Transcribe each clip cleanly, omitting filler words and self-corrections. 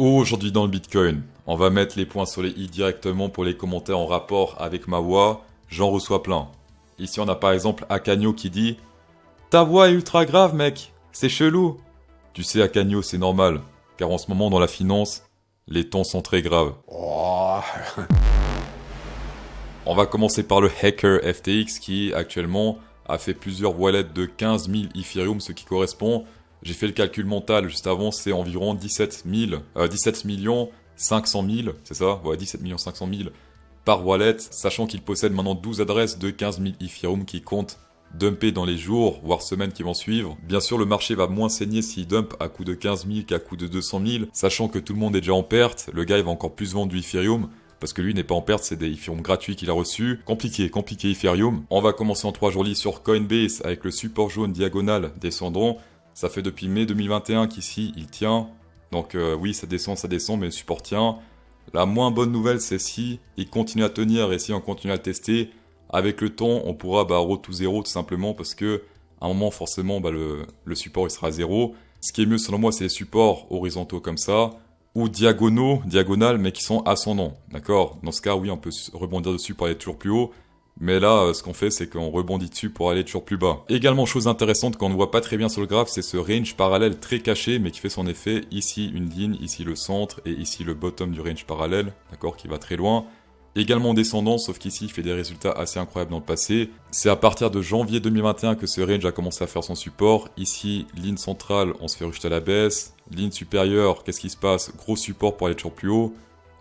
Aujourd'hui dans le Bitcoin, on va mettre les points sur les i directement pour les commentaires en rapport avec ma voix, j'en reçois plein. Ici on a par exemple Akanyo qui dit « Ta voix est ultra grave mec, c'est chelou !» Tu sais Akanyo c'est normal, car en ce moment dans la finance, les temps sont très graves. On va commencer par le hacker FTX qui actuellement a fait plusieurs wallets de 15 000 Ethereum, ce qui correspond, j'ai fait le calcul mental juste avant, c'est environ 17 millions 500 000, c'est ça? Ouais, 17 500 000 par wallet, sachant qu'il possède maintenant 12 adresses de 15 000 Ethereum qui comptent dumper dans les jours, voire semaines qui vont suivre. Bien sûr, le marché va moins saigner s'il dump à coût de 15 000 qu'à coût de 200 000, sachant que tout le monde est déjà en perte, le gars il va encore plus vendre du Ethereum, parce que lui n'est pas en perte, c'est des Ethereum gratuits qu'il a reçus. Compliqué Ethereum. On va commencer en 3 jours lisses sur Coinbase avec le support jaune diagonal descendant. Ça fait depuis mai 2021 qu'ici il tient. Donc oui, ça descend, mais le support tient. La moins bonne nouvelle, c'est si il continue à tenir et si on continue à le tester, avec le temps, on pourra road to zéro tout simplement parce que à un moment, forcément, le support il sera à zéro. Ce qui est mieux selon moi, c'est les supports horizontaux comme ça, ou diagonales, mais qui sont ascendants, d'accord? Dans ce cas, oui, on peut rebondir dessus pour aller toujours plus haut, mais là, ce qu'on fait, c'est qu'on rebondit dessus pour aller toujours plus bas. Également, chose intéressante qu'on ne voit pas très bien sur le graphe, c'est ce range parallèle très caché, mais qui fait son effet. Ici, une ligne, ici le centre, et ici le bottom du range parallèle, d'accord, qui va très loin. Également descendant, sauf qu'ici, il fait des résultats assez incroyables dans le passé. C'est à partir de janvier 2021 que ce range a commencé à faire son support. Ici, ligne centrale, on se fait rejeter à la baisse. Ligne supérieure, qu'est-ce qui se passe? Gros support pour aller toujours plus haut.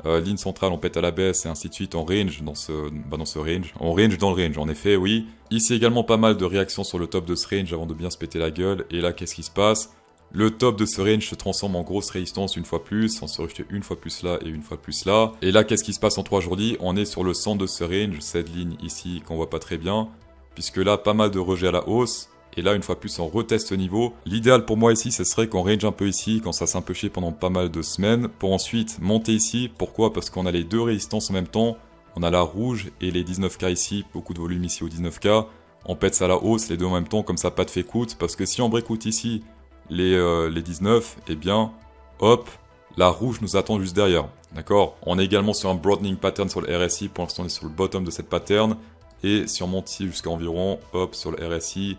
Ligne centrale, on pète à la baisse et ainsi de suite en range dans ce range. En range dans le range, en effet, oui. Ici également pas mal de réactions sur le top de ce range avant de bien se péter la gueule. Et là, qu'est-ce qui se passe? Le top de ce range se transforme en grosse résistance une fois plus, on se rejeter une fois plus là et une fois plus là. Et là, qu'est-ce qui se passe en 3 jours lits? On est sur le centre de ce range, cette ligne ici qu'on voit pas très bien, puisque là, pas mal de rejets à la hausse. Et là, une fois plus, on reteste ce niveau. L'idéal pour moi ici, ce serait qu'on range un peu ici, quand ça s'est un peu chier pendant pas mal de semaines, pour ensuite monter ici. Pourquoi? Parce qu'on a les deux résistances en même temps. On a la rouge et les 19K ici, beaucoup de volume ici au 19K. On pète ça à la hausse, les deux en même temps, comme ça, pas de fake-out. Parce que si on break-out ici, les 19, eh bien, hop, la rouge nous attend juste derrière. D'accord? On est également sur un broadening pattern sur le RSI. Pour l'instant, on est sur le bottom de cette pattern. Et si on monte ici jusqu'à environ, hop, sur le RSI,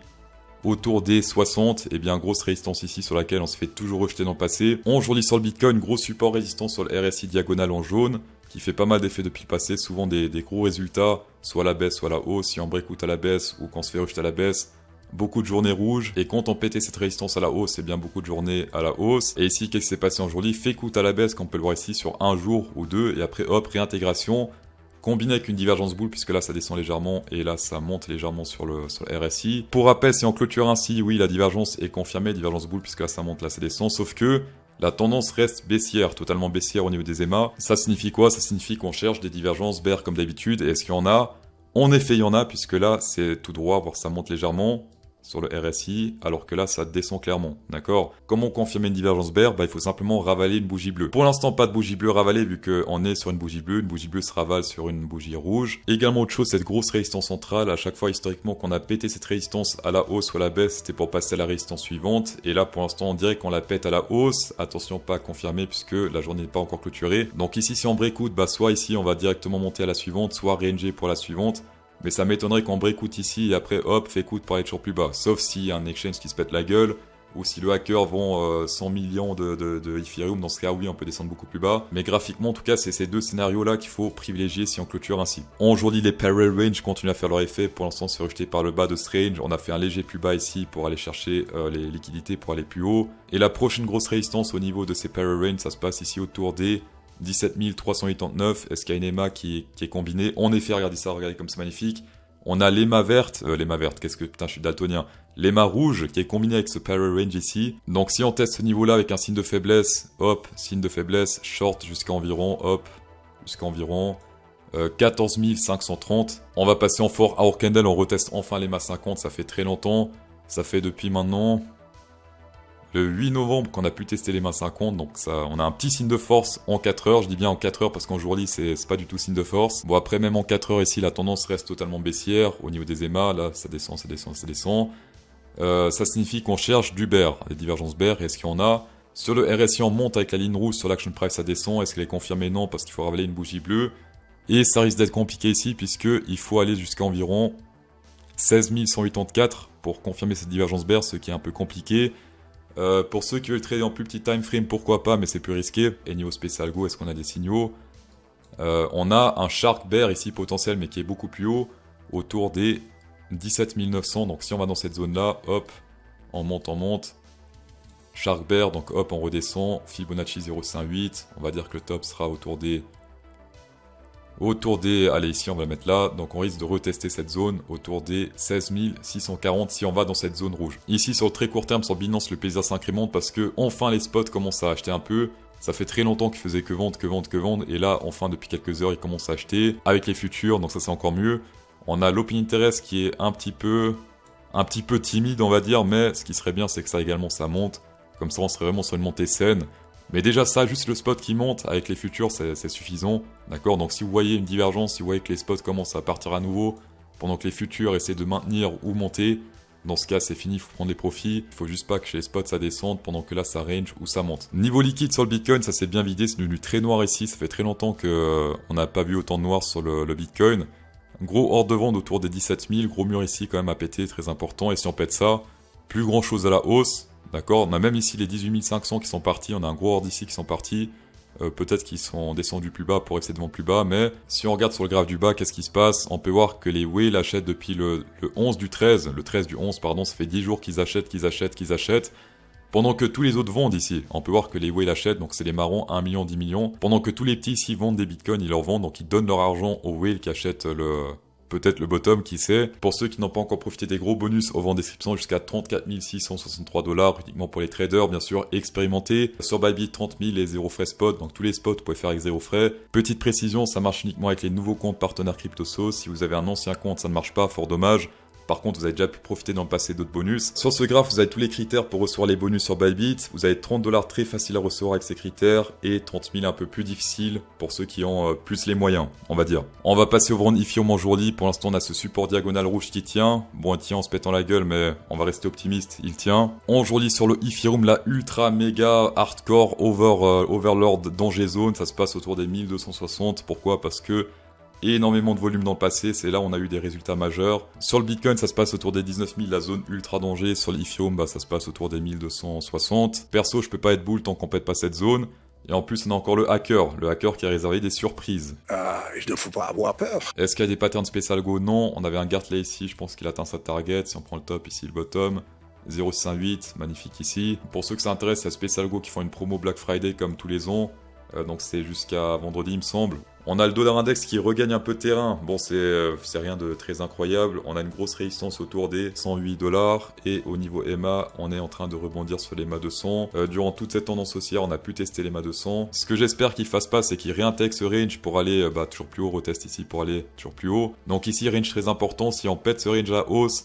autour des 60, et bien grosse résistance ici sur laquelle on se fait toujours rejeter dans le passé. On journée sur le Bitcoin, gros support résistance sur le RSI diagonal en jaune, qui fait pas mal d'effets depuis le passé, souvent des gros résultats, soit à la baisse, soit à la hausse, si on break-out à la baisse ou qu'on se fait rejeter à la baisse. Beaucoup de journées rouges, et quand on pétait cette résistance à la hausse, c'est bien beaucoup de journées à la hausse. Et ici, qu'est-ce qui s'est passé aujourd'hui? Fake-out à la baisse, qu'on peut le voir ici sur un jour ou deux, et après hop, réintégration. Combiné avec une divergence boule, puisque là ça descend légèrement et là ça monte légèrement sur le RSI. Pour rappel, si on clôture ainsi, oui, la divergence est confirmée, divergence boule, puisque là ça monte, là ça descend, sauf que la tendance reste baissière, totalement baissière au niveau des EMA. Ça signifie quoi? Ça signifie qu'on cherche des divergences bear comme d'habitude, et est-ce qu'il y en a? En effet, il y en a, puisque là c'est tout droit, voire ça monte légèrement sur le RSI, alors que là ça descend clairement, d'accord? Comment confirmer une divergence bear? Il faut simplement ravaler une bougie bleue. Pour l'instant, pas de bougie bleue ravalée vu qu'on est sur une bougie bleue se ravale sur une bougie rouge. Également autre chose, cette grosse résistance centrale, à chaque fois historiquement qu'on a pété cette résistance à la hausse ou à la baisse, c'était pour passer à la résistance suivante, et là pour l'instant on dirait qu'on la pète à la hausse, attention pas à confirmer puisque la journée n'est pas encore clôturée. Donc ici si on break-out, soit ici on va directement monter à la suivante, soit ranger pour la suivante. Mais ça m'étonnerait qu'on break-out ici et après hop, fake-out pour aller toujours plus bas. Sauf s'il y a un exchange qui se pète la gueule, ou si le hacker vend 100 millions de Ethereum, dans ce cas oui, on peut descendre beaucoup plus bas. Mais graphiquement, en tout cas, c'est ces deux scénarios-là qu'il faut privilégier si on clôture ainsi. Aujourd'hui, les parallel range continuent à faire leur effet. Pour l'instant, c'est rejeté par le bas de ce range. On a fait un léger plus bas ici pour aller chercher les liquidités pour aller plus haut. Et la prochaine grosse résistance au niveau de ces parallel range, ça se passe ici autour des 17 389, est-ce qu'il y a une EMA qui est combinée? En effet, regardez ça, regardez comme c'est magnifique. On a l'EMA verte, qu'est-ce que, putain, je suis daltonien. L'EMA rouge qui est combinée avec ce parallel range ici. Donc si on teste ce niveau-là avec un signe de faiblesse, hop, signe de faiblesse, short jusqu'à environ, hop, jusqu'à environ 14 530. On va passer en fort hour candle, on reteste enfin l'EMA 50, ça fait très longtemps. Ça fait depuis maintenant le 8 novembre qu'on a pu tester les mains 50, donc ça, on a un petit signe de force en 4 heures, je dis bien en 4 heures parce qu'en jour lit c'est pas du tout signe de force. Bon après même en 4 heures ici la tendance reste totalement baissière au niveau des EMA, là ça descend, ça descend, ça descend. Ça signifie qu'on cherche du bear, des divergences bear, et est-ce qu'il y en a? Sur le RSI, on monte avec la ligne rouge, sur l'action price, ça descend. Est-ce qu'elle est confirmée? Non, parce qu'il faut ravaler une bougie bleue. Et ça risque d'être compliqué ici, puisqu'il faut aller jusqu'à environ 16 184 pour confirmer cette divergence bear, ce qui est un peu compliqué. Pour ceux qui veulent trader en plus petit time frame, pourquoi pas, mais c'est plus risqué. Et niveau spécial go, est-ce qu'on a des signaux? On a un shark bear ici potentiel, mais qui est beaucoup plus haut, autour des 17 900. Donc si on va dans cette zone-là, hop, on monte. Shark bear, donc hop, on redescend. Fibonacci 0,58. On va dire que le top sera autour des... Allez, ici on va le mettre là, donc on risque de retester cette zone autour des 16 640 si on va dans cette zone rouge. Ici sur le très court terme, sur Binance, le plaisir s'incrémente parce que enfin les spots commencent à acheter un peu. Ça fait très longtemps qu'ils faisaient que vendre, et là enfin depuis quelques heures ils commencent à acheter avec les futurs, donc ça c'est encore mieux. On a l'open interest qui est un petit peu timide on va dire, mais ce qui serait bien c'est que ça également ça monte, comme ça on serait vraiment sur une montée saine. Mais déjà ça, juste le spot qui monte avec les futurs, c'est suffisant. D'accord? Donc si vous voyez une divergence, si vous voyez que les spots commencent à partir à nouveau, pendant que les futurs essaient de maintenir ou monter, dans ce cas c'est fini, il faut prendre des profits. Il faut juste pas que chez les spots ça descende, pendant que là ça range ou ça monte. Niveau liquide sur le Bitcoin, ça s'est bien vidé, c'est devenu très noir ici. Ça fait très longtemps qu'on n'a pas vu autant de noir sur le Bitcoin. Gros ordre de vente autour des 17 000, gros mur ici quand même à péter, très important. Et si on pète ça, plus grand chose à la hausse. D'accord, on a même ici les 18 500 qui sont partis, on a un gros ordre ici qui sont partis. Peut-être qu'ils sont descendus plus bas pour essayer de vendre plus bas, mais si on regarde sur le graphe du bas, qu'est-ce qui se passe? On peut voir que les whales achètent depuis le 11 du 13, le 13 du 11, pardon, ça fait 10 jours qu'ils achètent, pendant que tous les autres vendent ici. On peut voir que les whales achètent, donc c'est les marrons, 1 million, 10 millions, pendant que tous les petits ici vendent des bitcoins, ils leur vendent, donc ils donnent leur argent aux whales qui achètent peut-être le bottom, qui sait. Pour ceux qui n'ont pas encore profité des gros bonus, on vend description jusqu'à 34 663 $, uniquement pour les traders, bien sûr, expérimentés. Sur Bybit, 30 000 et 0 frais spot, donc tous les spots, vous pouvez faire avec 0 frais. Petite précision, ça marche uniquement avec les nouveaux comptes partenaires CryptoSauce. Si vous avez un ancien compte, ça ne marche pas, fort dommage. Par contre, vous avez déjà pu profiter dans le passé d'autres bonus. Sur ce graphe, vous avez tous les critères pour recevoir les bonus sur Bybit. Vous avez 30 $ très facile à recevoir avec ces critères et 30 000 un peu plus difficile pour ceux qui ont plus les moyens, on va dire. On va passer au vendre Ethereum en jour lit. Pour l'instant, on a ce support diagonal rouge qui tient. Bon, il tient en se pétant la gueule, mais on va rester optimiste, il tient. En jour lit sur le Ethereum, la ultra méga hardcore overlord danger zone, ça se passe autour des 1260. Pourquoi? Parce que énormément de volume dans le passé, c'est là où on a eu des résultats majeurs. Sur le Bitcoin, ça se passe autour des 19 000, la zone ultra danger. Sur l'Ethereum, ça se passe autour des 1260. Perso, je peux pas être bull tant qu'on pète pas cette zone. Et en plus, on a encore le hacker qui a réservé des surprises. Il ne faut pas avoir peur. Est-ce qu'il y a des patterns spécial go? Non. On avait un Gartley ici, je pense qu'il atteint sa target. Si on prend le top ici, le bottom. 0,68, magnifique ici. Pour ceux que ça intéresse, il y a Spécial Go qui font une promo Black Friday comme tous les ans. Donc c'est jusqu'à vendredi, il me semble. On a le dollar index qui regagne un peu de terrain. Bon, c'est rien de très incroyable. On a une grosse résistance autour des 108 $. Et au niveau EMA, on est en train de rebondir sur les EMA 200. Durant toute cette tendance haussière, on a pu tester les EMA 200. Ce que j'espère qu'il fasse pas, c'est qu'il réintègre ce range pour aller toujours plus haut. Reteste ici pour aller toujours plus haut. Donc ici, range très important. Si on pète ce range à hausse,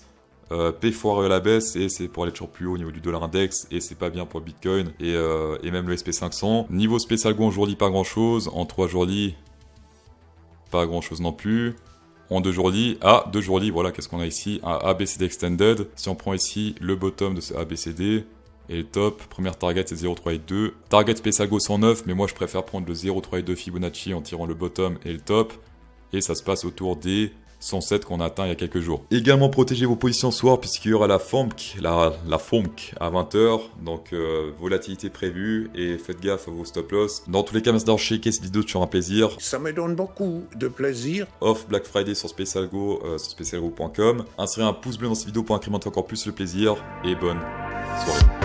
P foire à la baisse, et c'est pour aller toujours plus haut au niveau du dollar index, et c'est pas bien pour le Bitcoin et même le SP500. Niveau spécial go en jour lit, pas grand chose. En 3 jours lit, pas grand chose non plus. En 2 jours lit, 2 jours lit, voilà, qu'est-ce qu'on a ici? Un ABCD extended. Si on prend ici le bottom de ce ABCD et le top, première target c'est 0,382. Target spécial go 109, mais moi je préfère prendre le 0,382 Fibonacci en tirant le bottom et le top, et ça se passe autour des 107 qu'on a atteint il y a quelques jours. Également protégez vos positions soir puisqu'il y aura la FOMC, la FOMC à 20h, donc volatilité prévue et faites gaffe à vos stop loss. Dans tous les cas, merci d'avoir checké cette vidéo, sur un plaisir. Ça me donne beaucoup de plaisir. Off Black Friday sur SpécialGo, sur specialgo.com. Insérez un pouce bleu dans cette vidéo pour incrémenter encore plus le plaisir et bonne soirée.